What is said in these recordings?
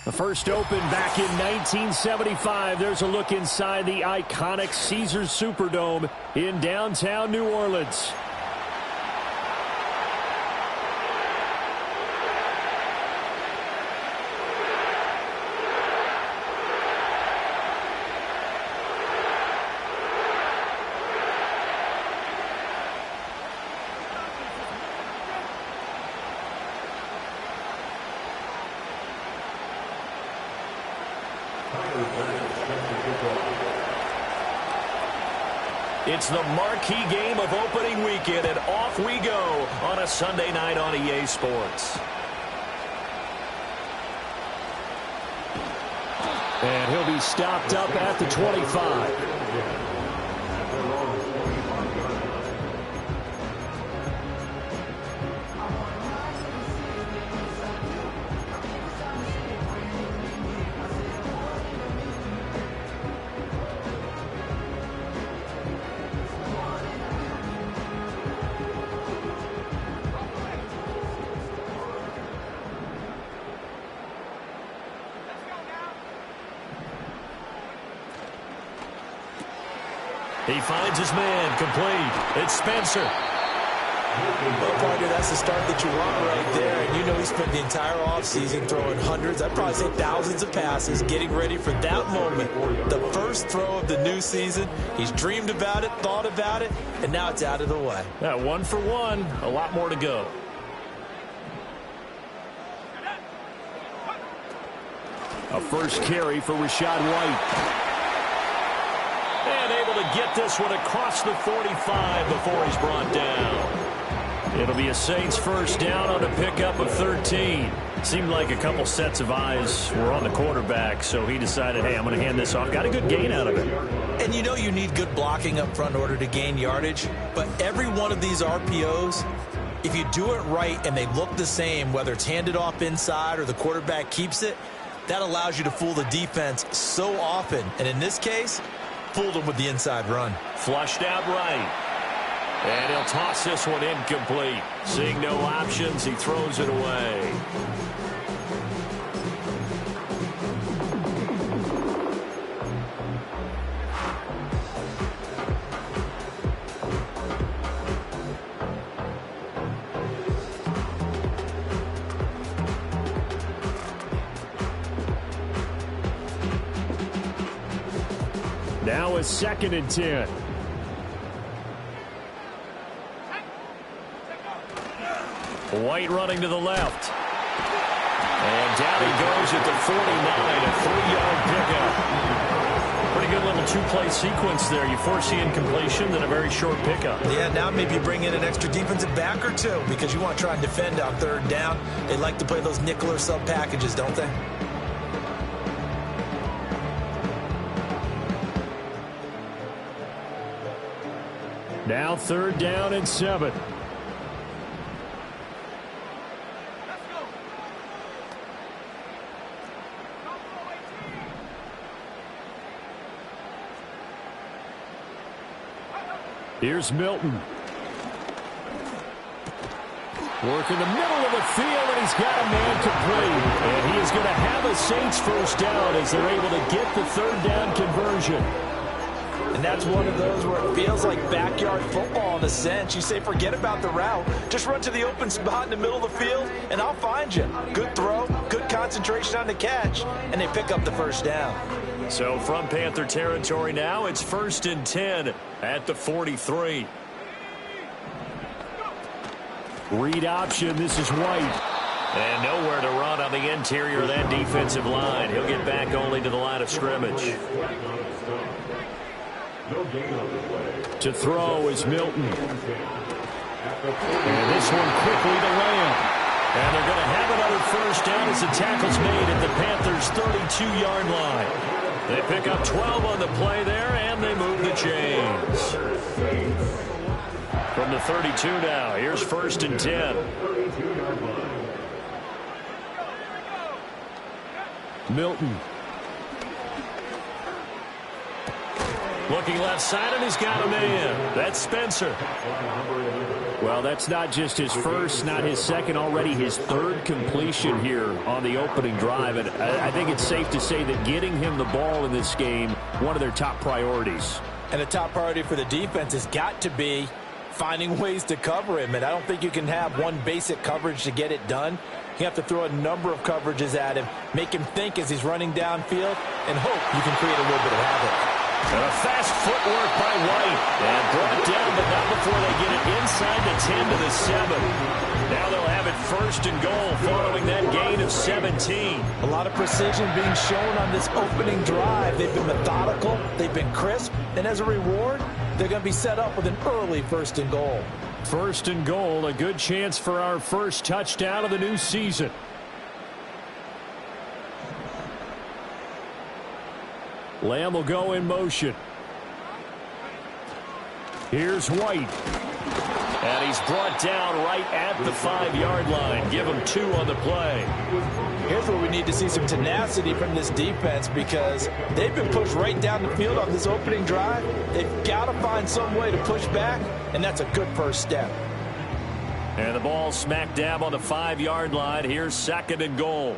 The first opened back in 1975. There's a look inside the iconic Caesars Superdome in downtown New Orleans. It's the marquee game of opening weekend, and off we go on a Sunday night on EA Sports. And he'll be stopped up at the 25. He finds his man, complete. It's Spencer. Well, partner, that's the start that you want right there. And you know he spent the entire offseason throwing hundreds, I'd probably say thousands of passes, getting ready for that moment. The first throw of the new season. He's dreamed about it, thought about it, and now it's out of the way. Yeah, 1 for 1. A lot more to go. A first carry for Rachaad White. And able to get this one across the 45 before he's brought down. It'll be a Saints first down on a pickup of 13. Seemed like a couple sets of eyes were on the quarterback, so he decided, hey, I'm going to hand this off. Got a good gain out of it. And you know you need good blocking up front in order to gain yardage, but every one of these RPOs, if you do it right and they look the same, whether it's handed off inside or the quarterback keeps it, that allows you to fool the defense so often. And in this case, fooled him with the inside run. Flushed out right. And he'll toss this one incomplete. Seeing no options, he throws it away. Now it's 2nd and 10. White running to the left. And down he goes at the 49, a 3-yard pickup. Pretty good little two-play sequence there. You force the incompletion, then a very short pickup. Yeah, now maybe bring in an extra defensive back or two because you want to try and defend on 3rd down. They like to play those nickel or sub packages, don't they? Now 3rd down and 7. Here's Milton. Working the middle of the field, and he's got a man complete. And he is going to have a Saints first down as they're able to get the 3rd down conversion. And that's one of those where it feels like backyard football in a sense. You say, forget about the route. Just run to the open spot in the middle of the field, and I'll find you. Good throw, good concentration on the catch, and they pick up the first down. So from Panther territory now, it's 1st and 10 at the 43. Read option, this is White. And nowhere to run on the interior of that defensive line. He'll get back only to the line of scrimmage. To throw is Milton. And this one quickly to Lamb. And they're going to have another first down as the tackle's made at the Panthers' 32-yard line. They pick up 12 on the play there, and they move the chains. From the 32 now, here's 1st and 10. Looking left side, and he's got a man. That's Spencer. Well, that's not just his first, not his second, already his third completion here on the opening drive. And I think it's safe to say that getting him the ball in this game, one of their top priorities. And a top priority for the defense has got to be finding ways to cover him. And I don't think you can have one basic coverage to get it done. You have to throw a number of coverages at him, make him think as he's running downfield, and hope you can create a little bit of havoc. And a fast footwork by White. And brought down, but not before they get it inside the 10 to the 7. Now they'll have it first and goal following that gain of 17. A lot of precision being shown on this opening drive. They've been methodical, they've been crisp, and as a reward, they're going to be set up with an early first and goal. First and goal, a good chance for our first touchdown of the new season. Lamb will go in motion. Here's White. And he's brought down right at the 5-yard line. Give him 2 on the play. Here's where we need to see some tenacity from this defense because they've been pushed right down the field on this opening drive. They've got to find some way to push back, and that's a good first step. And the ball smack dab on the 5-yard line. Here's second and goal.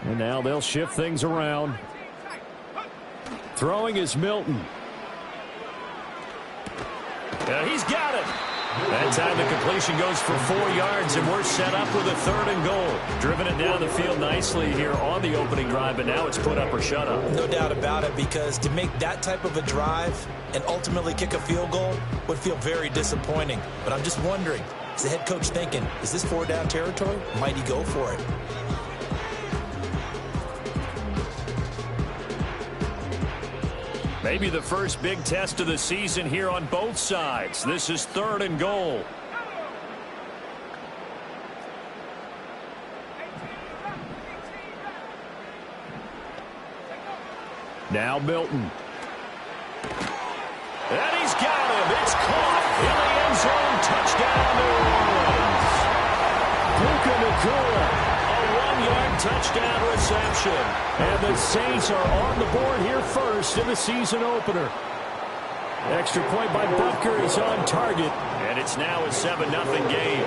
And now they'll shift things around. Throwing is Milton. And he's got it. That time the completion goes for 4 yards, and we're set up with a third and goal. Driven it down the field nicely here on the opening drive, but now it's put up or shut up. No doubt about it, because to make that type of a drive and ultimately kick a field goal would feel very disappointing. But I'm just wondering, is the head coach thinking, is this 4-down territory? Might he go for it? Maybe the first big test of the season here on both sides. This is third and goal. Now Milton. And he's got him. It's caught in the end zone. Touchdown, New Orleans. Puka Nacua. A 1-yard touchdown reception. And the Saints are on the board here first in the season opener. Extra point by Butker is on target. And it's now a 7-0 game.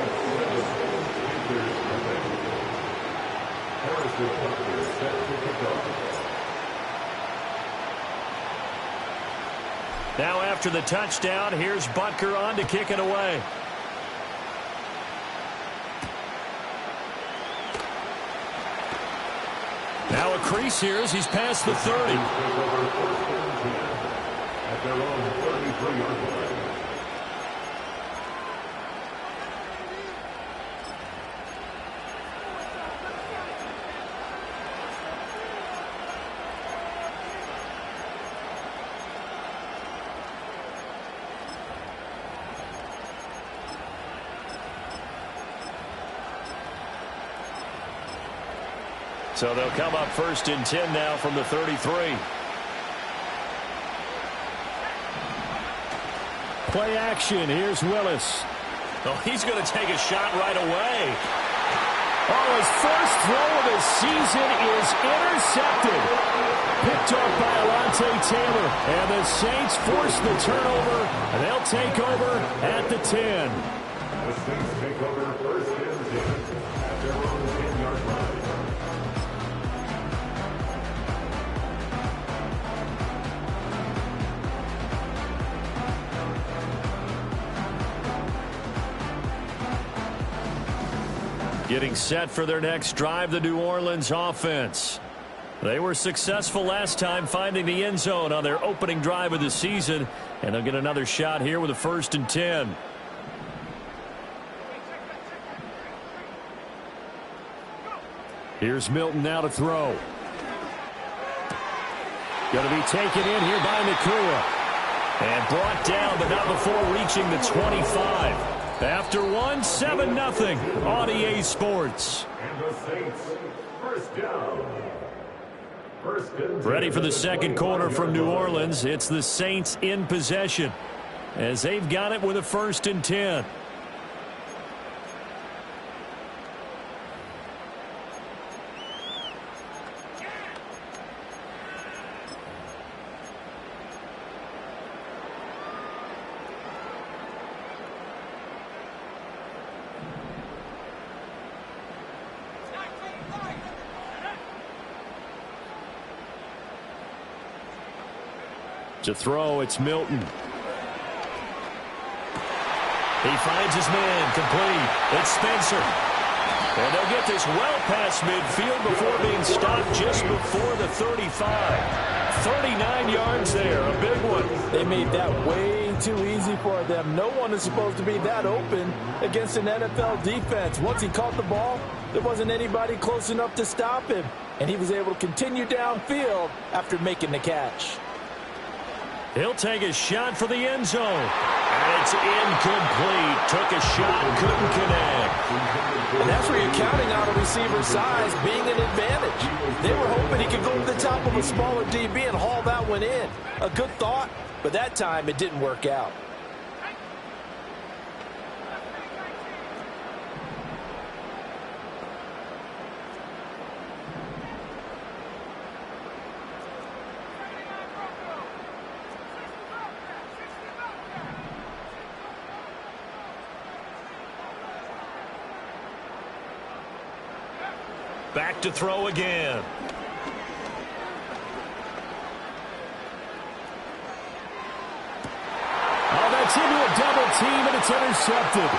Now after the touchdown, here's Butker on to kick it away. Now a crease here as he's past the 30. At their own 33-yard line. So they'll come up first and 10 now from the 33. Play action. Here's Willis. Oh, he's going to take a shot right away. Oh, his first throw of the season is intercepted. Picked up by Alontae Taylor. And the Saints force the turnover, and they'll take over at the 10. The Saints take over first and 10 at their own 10-yard line. Getting set for their next drive, the New Orleans offense. They were successful last time finding the end zone on their opening drive of the season, and they'll get another shot here with a first and 10. Here's Milton now to throw. Going to be taken in here by Nacua. And brought down, but not before reaching the 25. After 7-0 on EA Sports. And the Saints, first down. Ready for the second quarter from New Orleans. It's the Saints in possession. as they've got it with a 1st and 10. To throw, it's Milton. He finds his man, complete. It's Spencer. And they'll get this well past midfield before being stopped just before the 35. 39 yards there, a big one. They made that way too easy for them. No one is supposed to be that open against an NFL defense. Once he caught the ball, there wasn't anybody close enough to stop him. And he was able to continue downfield after making the catch. He'll take a shot for the end zone. And it's incomplete. Took a shot, couldn't connect. And that's where you're counting on a receiver's size being an advantage. They were hoping he could go to the top of a smaller DB and haul that one in. A good thought, but that time it didn't work out. Back to throw again. Oh, that's into a double team, and it's intercepted.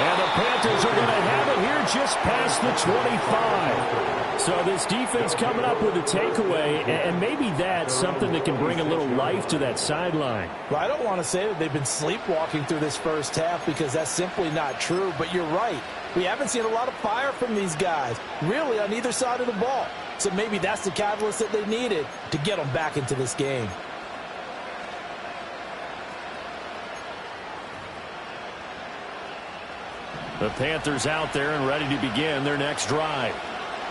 And the Panthers are going to have it here just past the 25. So this defense coming up with a takeaway, and maybe that's something that can bring a little life to that sideline. Well, I don't want to say that they've been sleepwalking through this first half because that's simply not true, but you're right. We haven't seen a lot of fire from these guys, really, on either side of the ball. So maybe that's the catalyst that they needed to get them back into this game. The Panthers out there and ready to begin their next drive.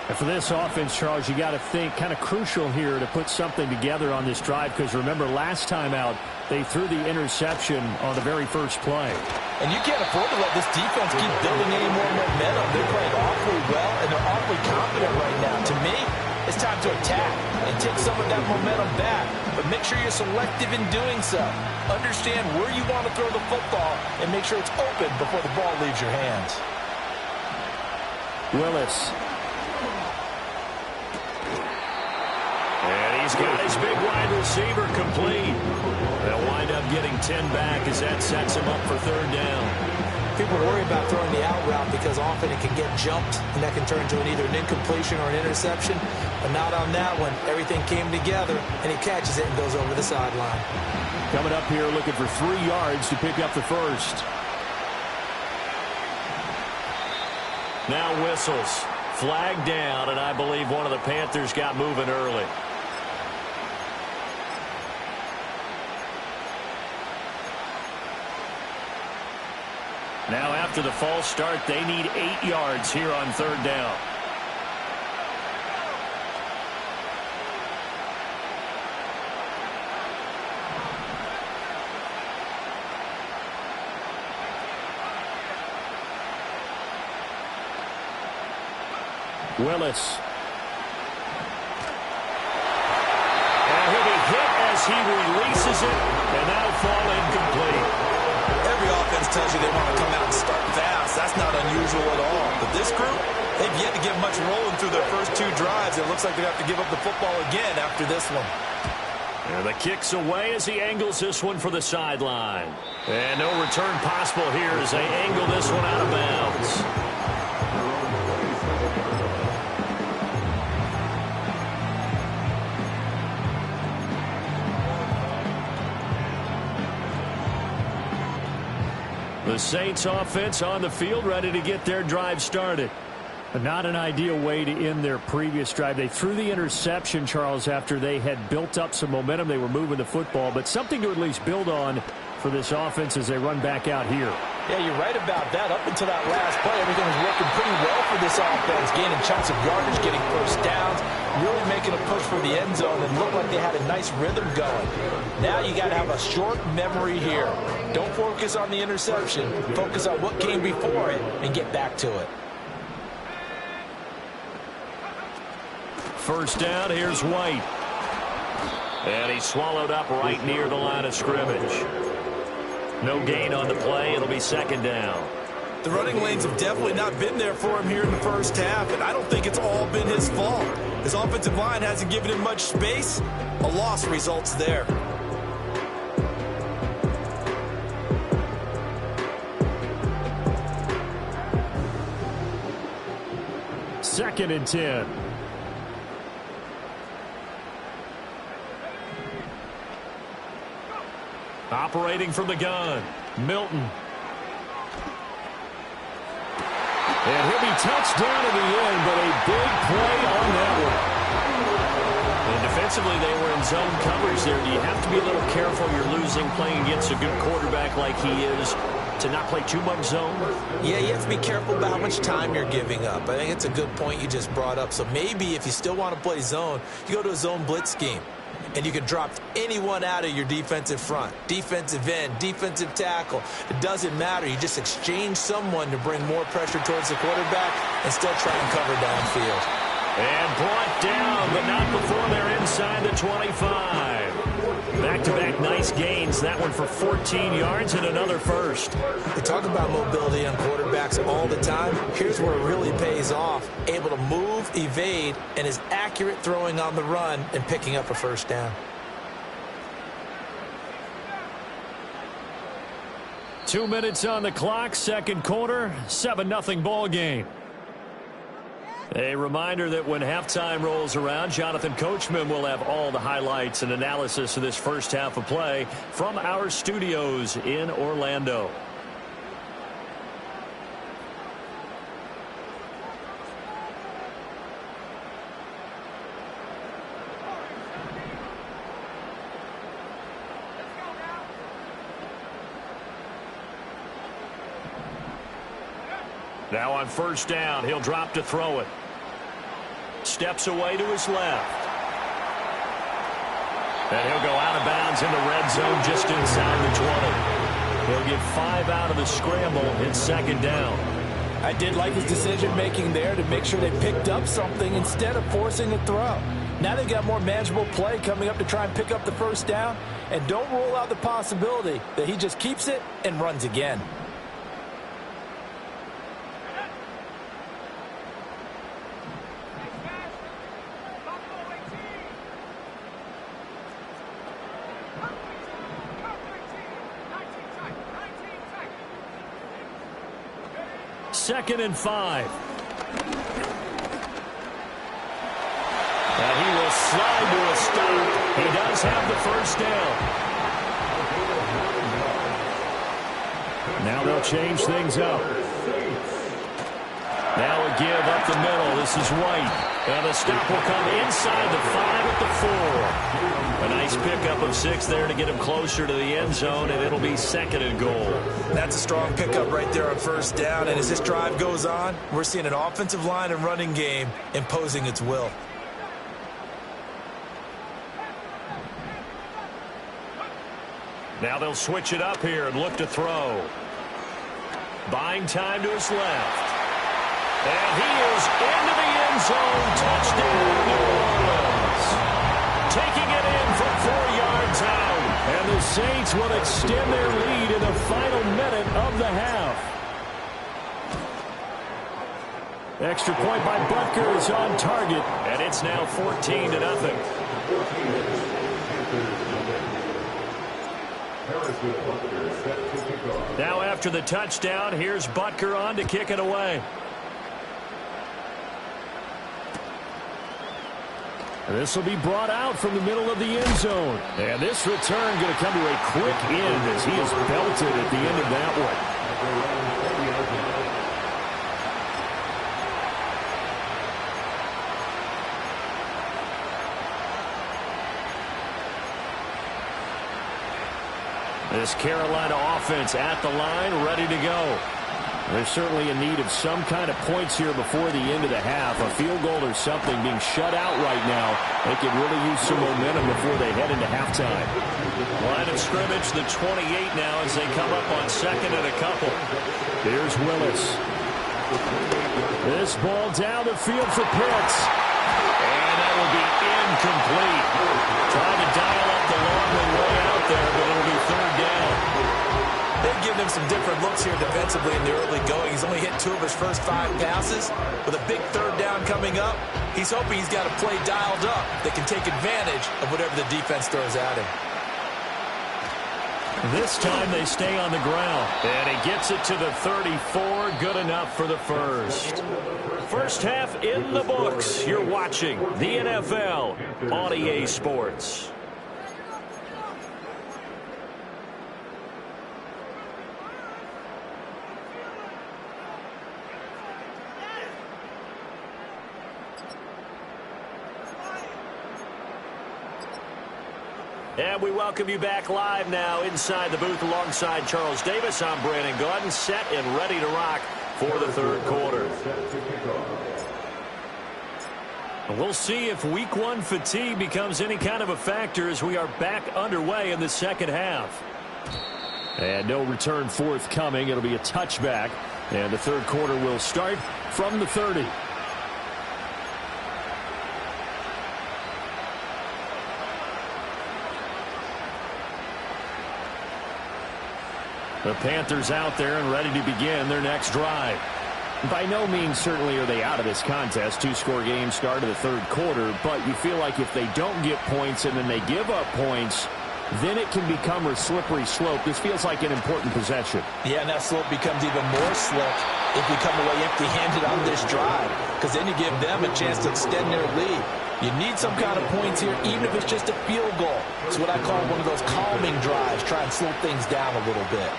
And for this offense, Charles, you got to think kind of crucial here to put something together on this drive because remember last time out they threw the interception on the very first play. And you can't afford to let this defense keep building any more momentum. They're playing awfully well and they're awfully confident right now. To me, it's time to attack and take some of that momentum back. But make sure you're selective in doing so. Understand where you want to throw the football and make sure it's open before the ball leaves your hands. Willis. And he's got his big wide receiver complete. They'll wind up getting 10 back as that sets him up for 3rd down. People worry about throwing the out route because often it can get jumped and that can turn into either an incompletion or an interception. But not on that one. Everything came together and he catches it and goes over the sideline. Coming up here looking for 3 yards to pick up the first. Now whistles. Flag down, and I believe one of the Panthers got moving early. Now after the false start, they need 8 yards here on 3rd down. Willis. And he'll be hit as he releases it, and that'll fall incomplete. Every offense tells you they want to come out and start fast. That's not unusual at all. But this group, they've yet to get much rolling through their first 2 drives. It looks like they have to give up the football again after this one. And the kick's away as he angles this one for the sideline. And no return possible here as they angle this one out of bounds. The Saints offense on the field ready to get their drive started. But not an ideal way to end their previous drive. They threw the interception, Charles, after they had built up some momentum. They were moving the football, but something to at least build on for this offense as they run back out here. Yeah, you're right about that. Up until that last play, everything was working pretty well for this offense. Gaining chunks of yardage, getting first downs, really making a push for the end zone, and looked like they had a nice rhythm going. Now you got to have a short memory here. Don't focus on the interception. Focus on what came before it and get back to it. First down, here's White. And he's swallowed up right near the line of scrimmage. No gain on the play. It'll be second down. The running lanes have definitely not been there for him here in the first half, and I don't think it's all been his fault. His offensive line hasn't given him much space. A loss results there. Second and 10. Operating from the gun, Milton. And he'll be touched down in the end, but a big play on that one. And defensively, they were in zone coverage there. Do you have to be a little careful? You're losing playing against a good quarterback like he is to not play too much zone? Yeah, you have to be careful about how much time you're giving up. I think it's a good point you just brought up. So maybe if you still want to play zone, you go to a zone blitz scheme. And you can drop anyone out of your defensive front, defensive end, defensive tackle. It doesn't matter. You just exchange someone to bring more pressure towards the quarterback and still try and cover downfield. And brought down, but not before they're inside the 25. Back-to-back nice gains. That one for 14 yards and another first. We talk about mobility on quarterbacks all the time. Here's where it really pays off. Able to move, evade, and is accurate throwing on the run and picking up a first down. Two minutes on the clock, second quarter, 7-0 ball game. A reminder that when halftime rolls around, Jonathan Coachman will have all the highlights and analysis of this first half of play from our studios in Orlando. Now on first down, he'll drop to throw it. Steps away to his left. And he'll go out of bounds in the red zone just inside the 20. He'll get 5 out of the scramble in second down. I did like his decision-making there to make sure they picked up something instead of forcing a throw. Now they've got more manageable play coming up to try and pick up the first down. And don't rule out the possibility that he just keeps it and runs again. Second and 5. And he will slide to a stop. He does have the first down. Now they'll change things up. Now a give up the middle. This is White. And the stop will come inside the 5 at the 4. A nice pickup of 6 there to get him closer to the end zone, and it'll be second and goal. That's a strong pickup right there on first down. And as this drive goes on, we're seeing an offensive line and running game imposing its will. Now they'll switch it up here and look to throw. Buying time to his left. And he is into the end zone. Touchdown, New Orleans. Taking it in from 4 yards out. And the Saints will extend their lead in the final minute of the half. Extra point by Butker is on target. And it's now 14-0. Now after the touchdown, here's Butker on to kick it away. This will be brought out from the middle of the end zone. And this return going to come to a quick end as he is belted at the end of that one. This Carolina offense at the line, ready to go. They're certainly in need of some kind of points here before the end of the half. A field goal or something being shut out right now. They could really use some momentum before they head into halftime. Line of scrimmage, the 28 now as they come up on second and a couple. Here's Willis. This ball down the field for Pitts. And that will be incomplete. Trying to dial up the long way out there, but it'll be third down. They've given him some different looks here defensively in the early going. He's only hit 2 of his first 5 passes. With a big third down coming up, he's hoping he's got a play dialed up that can take advantage of whatever the defense throws at him. This time they stay on the ground. And he gets it to the 34. Good enough for the first. First half in the books. You're watching the NFL on EA Sports. And we welcome you back live now inside the booth alongside Charles Davis. I'm Brandon Gaudin, set and ready to rock for the third quarter. We'll see if week 1 fatigue becomes any kind of a factor as we are back underway in the second half. And no return forthcoming. It'll be a touchback. And the third quarter will start from the 30. The Panthers out there and ready to begin their next drive. By no means certainly are they out of this contest. 2-score game start of the third quarter, but you feel like if they don't get points and then they give up points, then it can become a slippery slope. This feels like an important possession. Yeah, and that slope becomes even more slick if you come away empty-handed on this drive, because then you give them a chance to extend their lead. You need some kind of points here, even if it's just a field goal. It's what I call one of those calming drives. Try and slow things down a little bit.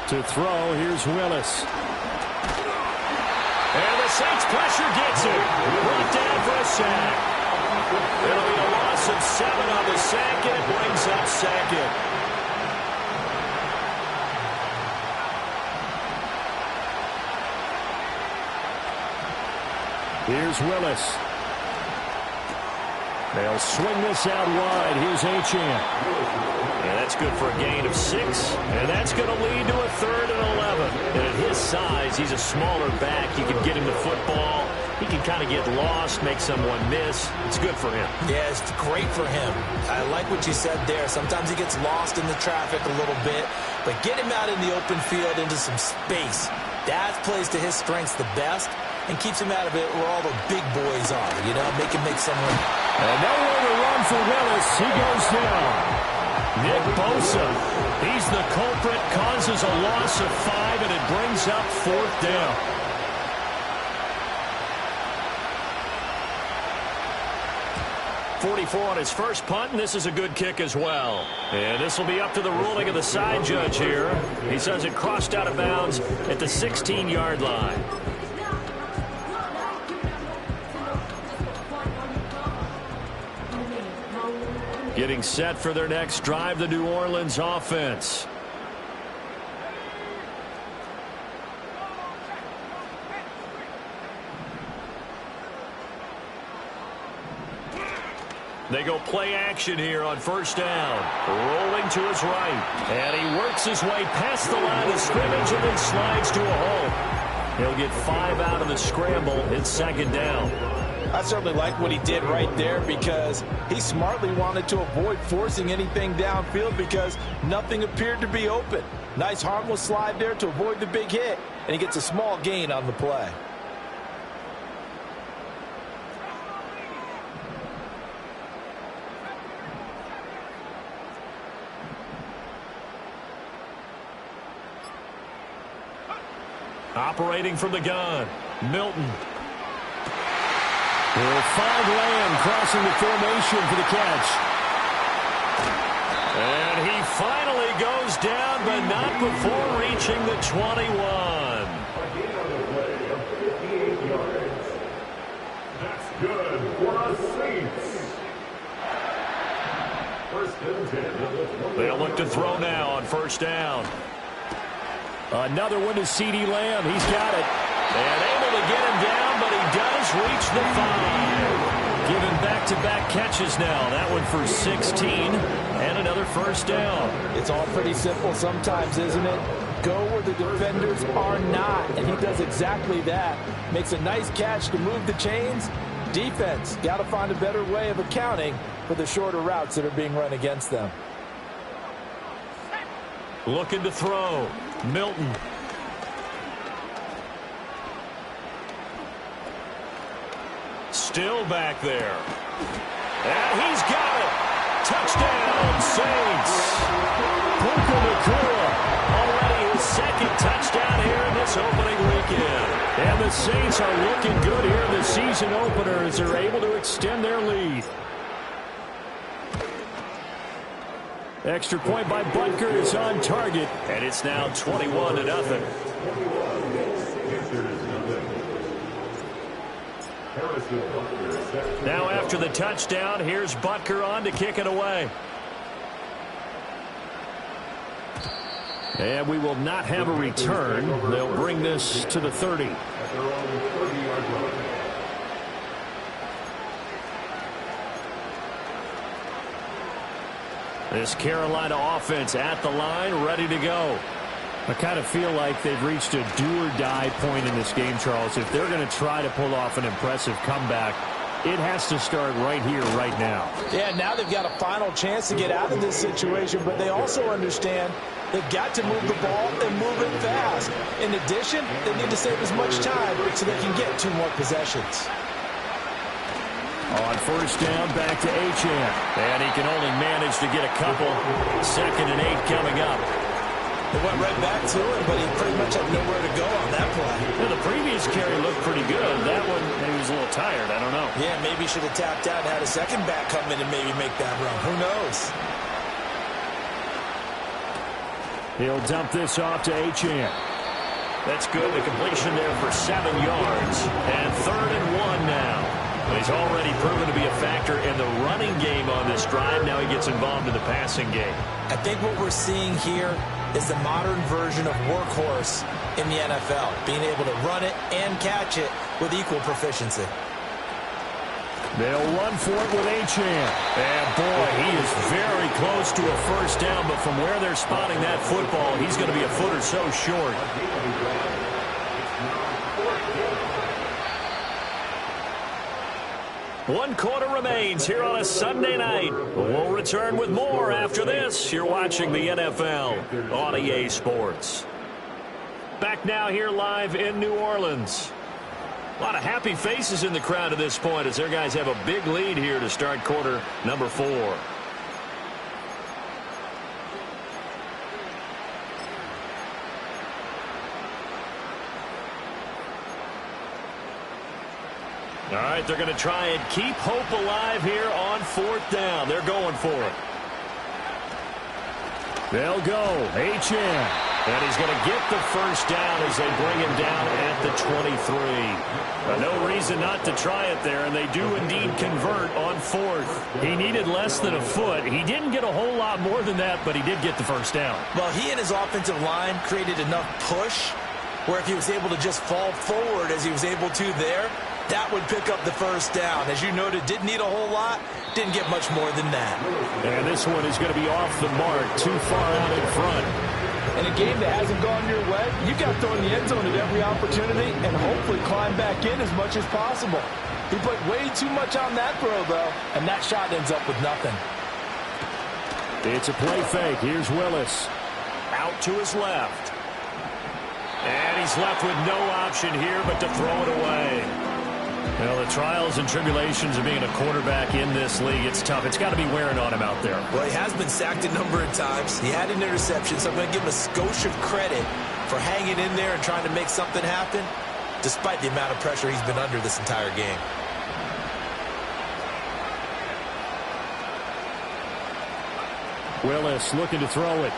To throw, here's Willis. And the Saints pressure gets it. Brought down for a sack. It'll be a loss of 7 on the sack, and it brings up second. Here's Willis. They'll swing this out wide. Here's Achane. And that's good for a gain of 6. And that's going to lead to a 3rd and 11. And at his size, he's a smaller back. You can get him the football. He can kind of get lost, make someone miss. It's good for him. Yeah, it's great for him. I like what you said there. Sometimes he gets lost in the traffic a little bit. But get him out in the open field into some space. That plays to his strengths the best and keeps him out of it where all the big boys are. You know, make him make someone. And nowhere to run for Willis. He goes down. Nick Bosa, he's the culprit, causes a loss of 5, and it brings up 4th down. .44 on his first punt, and this is a good kick as well. And this will be up to the ruling of the side judge here. He says it crossed out of bounds at the 16-yard line. Getting set for their next drive, the New Orleans offense. They go play action here on first down. Rolling to his right. And he works his way past the line of scrimmage and then slides to a hole. He'll get 5 out of the scramble. It's 2nd down. I certainly like what he did right there because he smartly wanted to avoid forcing anything downfield because nothing appeared to be open. Nice harmless slide there to avoid the big hit, and he gets a small gain on the play. Operating from the gun, Milton. Will find Lamb crossing the formation for the catch. And he finally goes down, but not before reaching the 21. That's good for the Saints. They'll look to throw now on first down. Another one to CeeDee Lamb. He's got it. And able to get him down, but he does reach the 5. Given back-to-back catches now. That one for 16 and another first down. It's all pretty simple sometimes, isn't it? Go where the defenders are not, and he does exactly that. Makes a nice catch to move the chains. Defense, got to find a better way of accounting for the shorter routes that are being run against them. Looking to throw. Milton. Still back there. And he's got it. Touchdown, Saints. Puka Nacua, already his second touchdown here in this opening weekend. And the Saints are looking good here in the season opener as they're able to extend their lead. Extra point by Butker is on target, and it's now 21-0. Now after the touchdown, here's Butker on to kick it away. And we will not have a return. They'll bring this to the 30. This Carolina offense at the line, ready to go. I kind of feel like they've reached a do-or-die point in this game, Charles. If they're going to try to pull off an impressive comeback, it has to start right here, right now. Yeah, now they've got a final chance to get out of this situation, but they also understand they've got to move the ball and move it fast. In addition, they need to save as much time so they can get 2 more possessions. On first down, back to Achane. And he can only manage to get a couple. 2nd and 8 coming up. They went right back to him, but he pretty much had nowhere to go on that play. Well, the previous carry looked pretty good. That one, maybe he was a little tired. I don't know. Yeah, maybe he should have tapped out and had a second back come in and maybe make that run. Who knows? He'll dump this off to Achane. That's good. The completion there for 7 yards. And 3rd and 1 now. He's already proven to be a factor in the running game on this drive. Now he gets involved in the passing game. I think what we're seeing here is the modern version of workhorse in the NFL, being able to run it and catch it with equal proficiency. They'll run for it with Achane. And boy, he is very close to a first down, but from where they're spotting that football, he's going to be a foot or so short. One quarter remains here on a Sunday night. We'll return with more after this. You're watching the NFL on EA Sports. Back now here live in New Orleans. A lot of happy faces in the crowd at this point as their guys have a big lead here to start quarter number 4. All right, they're going to try and keep hope alive here on 4th down. They're going for it. They'll go. Achane. And he's going to get the first down as they bring him down at the 23. No reason not to try it there, and they do indeed convert on 4th. He needed less than a foot. He didn't get a whole lot more than that, but he did get the first down. Well, he and his offensive line created enough push where if he was able to just fall forward as he was able to there, that would pick up the first down. As you noted, didn't need a whole lot, didn't get much more than that. And this one is going to be off the mark, too far out in front. In a game that hasn't gone your way, you've got to throw in the end zone at every opportunity and hopefully climb back in as much as possible. He put way too much on that throw, though, and that shot ends up with nothing. It's a play fake. Here's Willis. Out to his left. And he's left with no option here but to throw it away. Well, the trials and tribulations of being a quarterback in this league, it's tough. It's got to be wearing on him out there. Well, he has been sacked a number of times. He had an interception, so I'm going to give him a skosh of credit for hanging in there and trying to make something happen, despite the amount of pressure he's been under this entire game. Willis looking to throw it.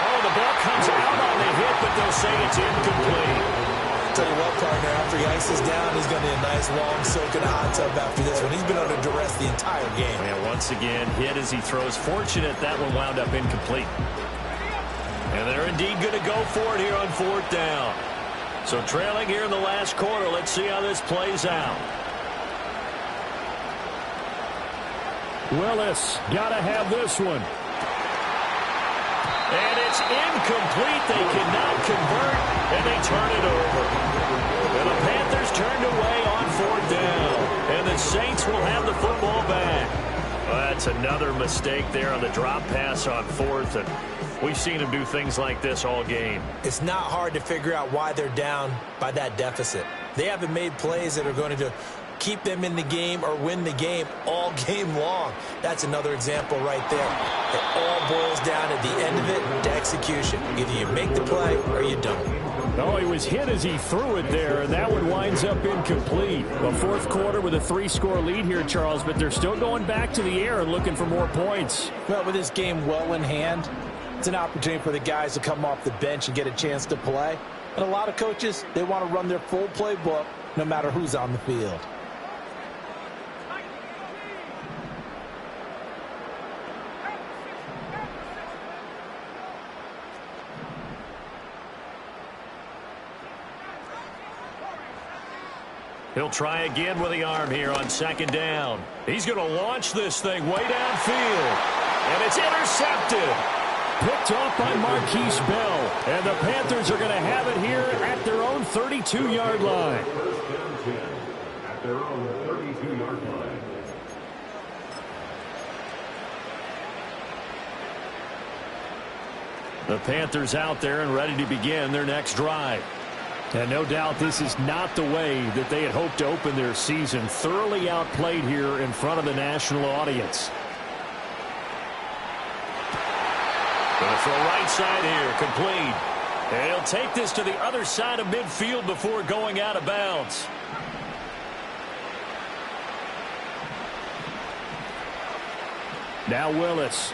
Oh, the ball comes out on the hit, but they'll say it's incomplete. Tell you what, partner, after he ices down, he's going to need a nice long soak in a hot tub after this one. He's been under duress the entire game. And once again, hit as he throws. Fortunate that one wound up incomplete. And they're indeed going to go for it here on 4th down. So trailing here in the last quarter. Let's see how this plays out. Willis got to have this one. And it's incomplete. They cannot convert, and they turn it over. And the Panthers turned away on 4th down. And the Saints will have the football back. Well, that's another mistake there on the drop pass on 4th. And we've seen them do things like this all game. It's not hard to figure out why they're down by that deficit. They haven't made plays that are going to keep them in the game or win the game all game long. That's another example right there. It all boils down at the end of it to execution. Either you make the play or you don't. Oh, he was hit as he threw it there, and that one winds up incomplete. A 4th quarter with a 3-score lead here, Charles, but they're still going back to the air and looking for more points. Well, with this game well in hand, it's an opportunity for the guys to come off the bench and get a chance to play. And a lot of coaches, they want to run their full playbook no matter who's on the field. He'll try again with the arm here on 2nd down. He's going to launch this thing way downfield. And it's intercepted. Picked off by Marquise Bell. And the Panthers are going to have it here at their own 32-yard line. At their own 32-yard line. The Panthers out there and ready to begin their next drive. And no doubt this is not the way that they had hoped to open their season. Thoroughly outplayed here in front of the national audience. Going to throw right side here, complete. And he'll take this to the other side of midfield before going out of bounds. Now Willis.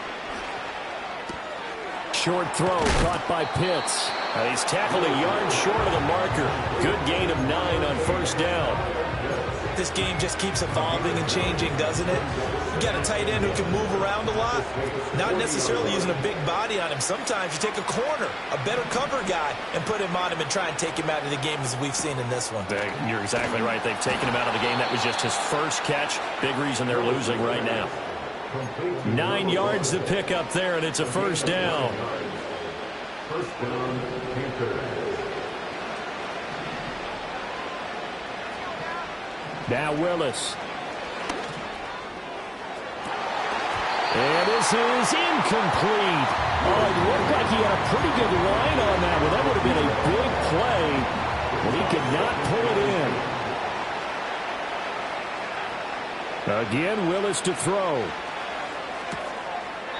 Short throw caught by Pitts. He's tackled a yard short of the marker. Good gain of 9 on 1st down. This game just keeps evolving and changing, doesn't it? You got a tight end who can move around a lot. Not necessarily using a big body on him. Sometimes you take a corner, a better cover guy, and put him on him and try and take him out of the game as we've seen in this one. You're exactly right. They've taken him out of the game. That was just his first catch. Big reason they're losing right now. 9 yards to pick up there, and it's a 1st down. 1st down, Panthers. Now Willis. And this is incomplete. Oh, it looked like he had a pretty good line on that one. That would have been a big play, but he could not pull it in. Again, Willis to throw.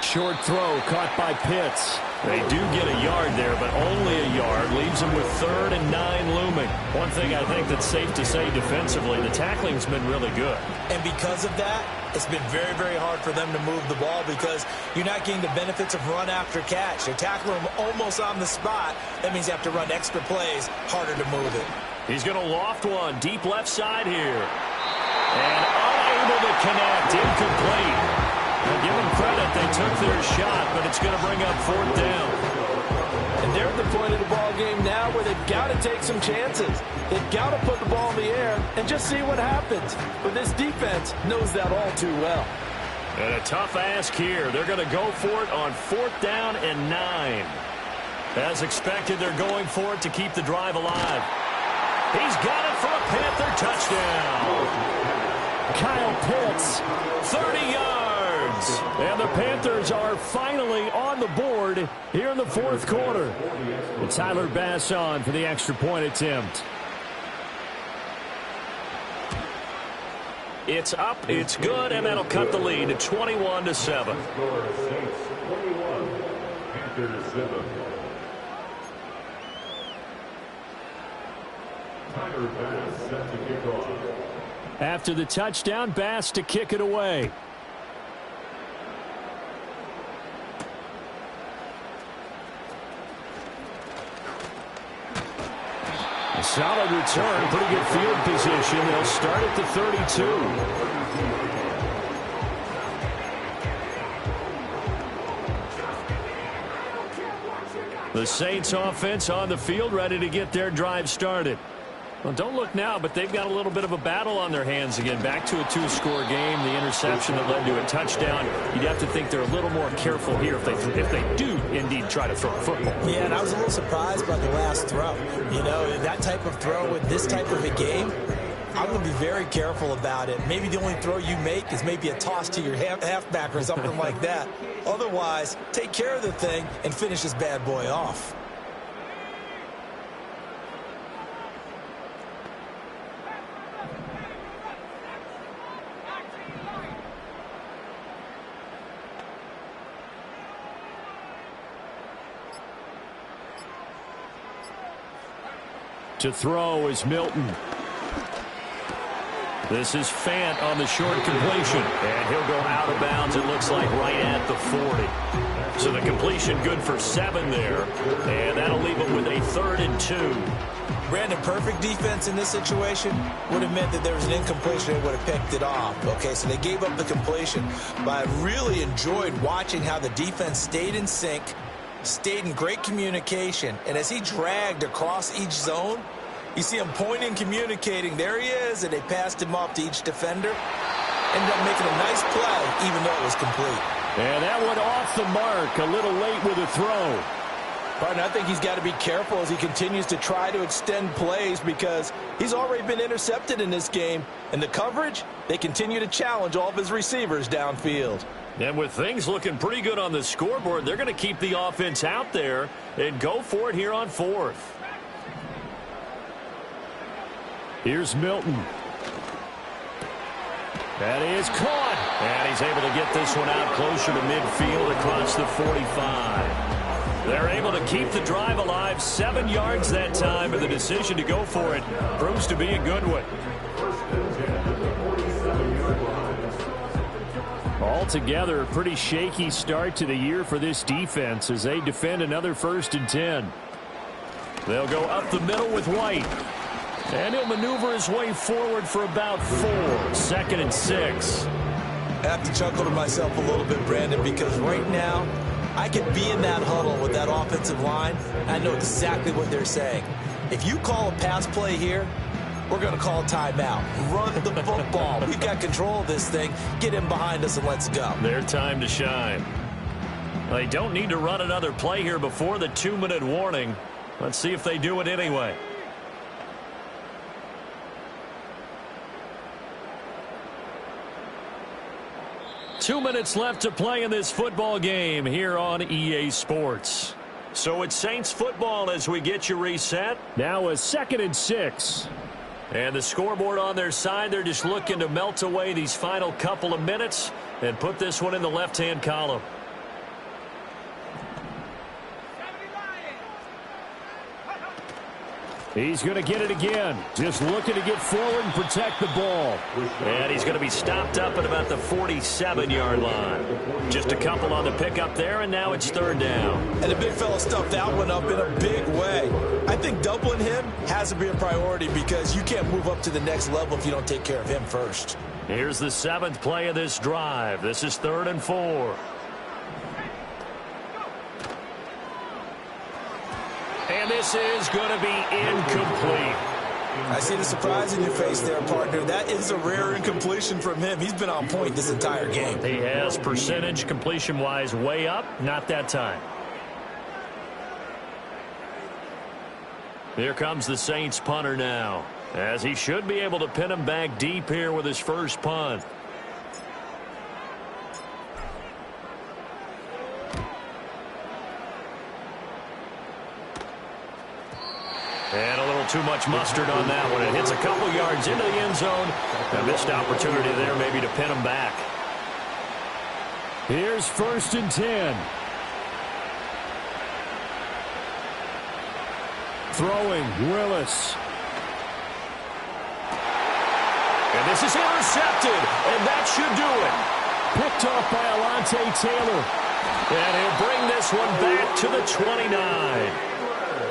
Short throw caught by Pitts. They do get a yard there, but only a yard. Leaves them with 3rd and 9 looming. One thing I think that's safe to say defensively, the tackling's been really good. And because of that, it's been very, very hard for them to move the ball because you're not getting the benefits of run after catch. They're tackling them almost on the spot. That means you have to run extra plays, harder to move it. He's going to loft one, deep left side here. And unable to connect, incomplete. I'll give them credit, they took their shot, but it's going to bring up 4th down. And they're at the point of the ball game now where they've got to take some chances. They've got to put the ball in the air and just see what happens. But this defense knows that all too well. And a tough ask here. They're going to go for it on 4th down and 9. As expected, they're going for it to keep the drive alive. He's got it for a Panther touchdown. Kyle Pitts, 30 yards. And the Panthers are finally on the board here in the 4th quarter. And Tyler Bass on for the extra point attempt. It's up, it's good, and that'll cut the lead to 21-7. Score Saints 21, Panthers 7. Tyler Bass set to kick off. After the touchdown, Bass to kick it away. Solid return, pretty good field position. They'll start at the 32. The Saints offense on the field, ready to get their drive started. Well, don't look now, but they've got a little bit of a battle on their hands again. Back to a two-score game. The interception that led to a touchdown. You'd have to think they're a little more careful here if they do indeed try to throw a football. Yeah, and I was a little surprised by the last throw. You know, that type of throw with this type of a game, I'm going to be very careful about it. Maybe the only throw you make is maybe a toss to your halfback or something like that. Otherwise, take care of the thing and finish this bad boy off. To throw is Milton. This is Fant on the short completion. And he'll go out of bounds, it looks like, right at the 40. So the completion good for 7 there. And that'll leave him with a 3rd and 2. Brandon, perfect defense in this situation would have meant that there was an incompletion. They would have picked it off. Okay, so they gave up the completion. But I really enjoyed watching how the defense stayed in sync, stayed in great communication, and as he dragged across each zone, you see him pointing, communicating. There he is, and they passed him off to each defender. Ended up making a nice play, even though it was complete. And that one off the mark, a little late with a throw. Partner, I think he's got to be careful as he continues to try to extend plays because he's already been intercepted in this game. And the coverage, they continue to challenge all of his receivers downfield. And with things looking pretty good on the scoreboard, they're going to keep the offense out there and go for it here on 4th. Here's Milton. That is caught. And he's able to get this one out closer to midfield across the 45. They're able to keep the drive alive. 7 yards that time, and the decision to go for it proves to be a good one. Altogether, a pretty shaky start to the year for this defense as they defend another 1st and 10. They'll go up the middle with White. And he'll maneuver his way forward for about 4. 2nd and 6. I have to chuckle to myself a little bit, Brandon, because right now I could be in that huddle with that offensive line. I know exactly what they're saying. If you call a pass play here, we're going to call a timeout. Run the football. We've got control of this thing. Get him behind us and let's go. Their time to shine. They don't need to run another play here before the 2-minute warning. Let's see if they do it anyway. Two minutes left to play in this football game here on EA Sports. So it's Saints football as we get you reset. Now a 2nd and 6. And the scoreboard on their side, they're just looking to melt away these final couple of minutes and put this one in the left-hand column. He's going to get it again. Just looking to get forward and protect the ball. And he's going to be stopped up at about the 47-yard line. Just a couple on the pickup there, and now it's 3rd down. And the big fella stuffed that one up in a big way. I think doubling him has to be a priority because you can't move up to the next level if you don't take care of him first. Here's the 7th play of this drive. This is 3rd and 4. And this is going to be incomplete. I see the surprise in your face there, partner. That is a rare incompletion from him. He's been on point this entire game. He has percentage completion-wise way up. Not that time. Here comes the Saints punter now, as he should be able to pin him back deep here with his first punt. And a little too much mustard on that one. It hits a couple yards into the end zone. A missed opportunity there maybe to pin him back. Here's 1st and 10. Throwing, Willis. And this is intercepted, and that should do it. Picked off by Alontae Taylor. And he'll bring this one back to the 29.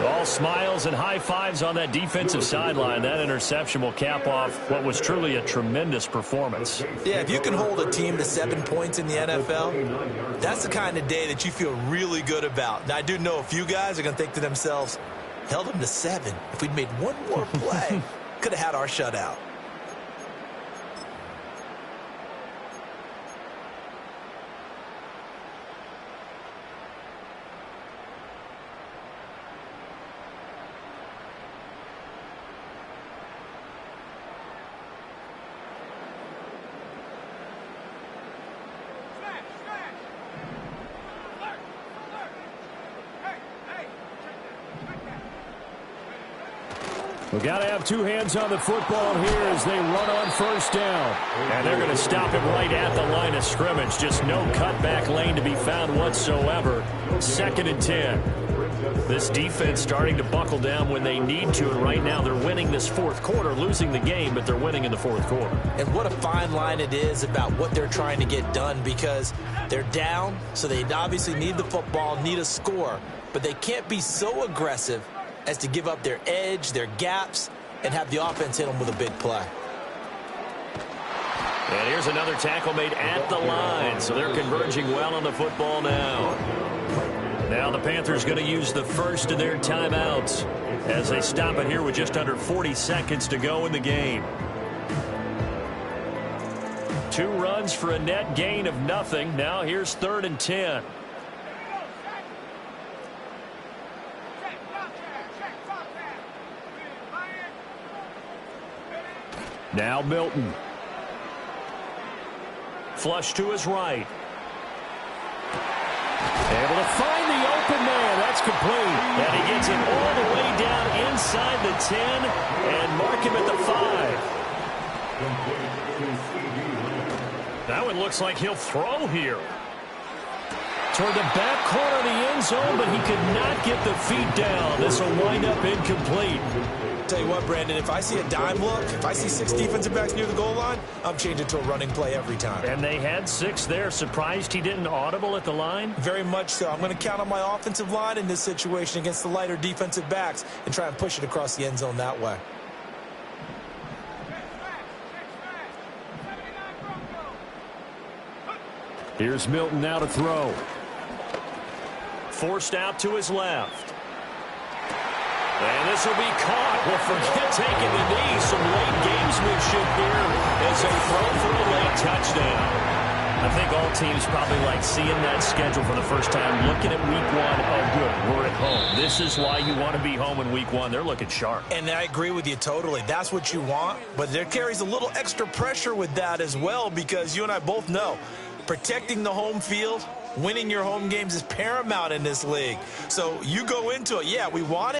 All smiles and high fives on that defensive sideline. That interception will cap off what was truly a tremendous performance. Yeah, if you can hold a team to 7 points in the NFL, that's the kind of day that you feel really good about. Now, I do know a few guys are going to think to themselves, held them to 7. If we'd made one more play, could have had our shutout. We've got to have 2 hands on the football here as they run on first down. And they're going to stop him right at the line of scrimmage. Just no cutback lane to be found whatsoever. 2nd and 10. This defense starting to buckle down when they need to. And right now they're winning this 4th quarter, losing the game, but they're winning in the 4th quarter. And what a fine line it is about what they're trying to get done, because they're down, so they obviously need the football, need a score. But they can't be so aggressive as to give up their edge, their gaps, and have the offense hit them with a big play. And here's another tackle made at the line, so they're converging well on the football now. Now the Panthers going to use the first of their timeouts as they stop it here with just under 40 seconds to go in the game. 2 runs for a net gain of nothing. Now here's 3rd and 10. Now Milton. Flush to his right. Able to find the open man. That's complete. And he gets it all the way down inside the 10 and mark him at the 5. That one looks like he'll throw here. Toward the back corner of the end zone, but he could not get the feet down. This will wind up incomplete. Tell you what, Brandon, if I see a dime look, if I see 6 defensive backs near the goal line, I'm changing to a running play every time. And they had 6 there. Surprised he didn't audible at the line? Very much so. I'm going to count on my offensive line in this situation against the lighter defensive backs and try and push it across the end zone that way. Here's Milton now to throw. Forced out to his left. And this will be caught. Well, forget taking the knee. Some late gamesmanship here as they throw for a late touchdown. I think all teams probably like seeing that schedule for the first time, looking at week 1. Oh, good, we're at home. This is why you want to be home in week 1. They're looking sharp. And I agree with you totally. That's what you want. But there carries a little extra pressure with that as well, because you and I both know protecting the home field, winning your home games is paramount in this league. So you go into it, yeah, we want it.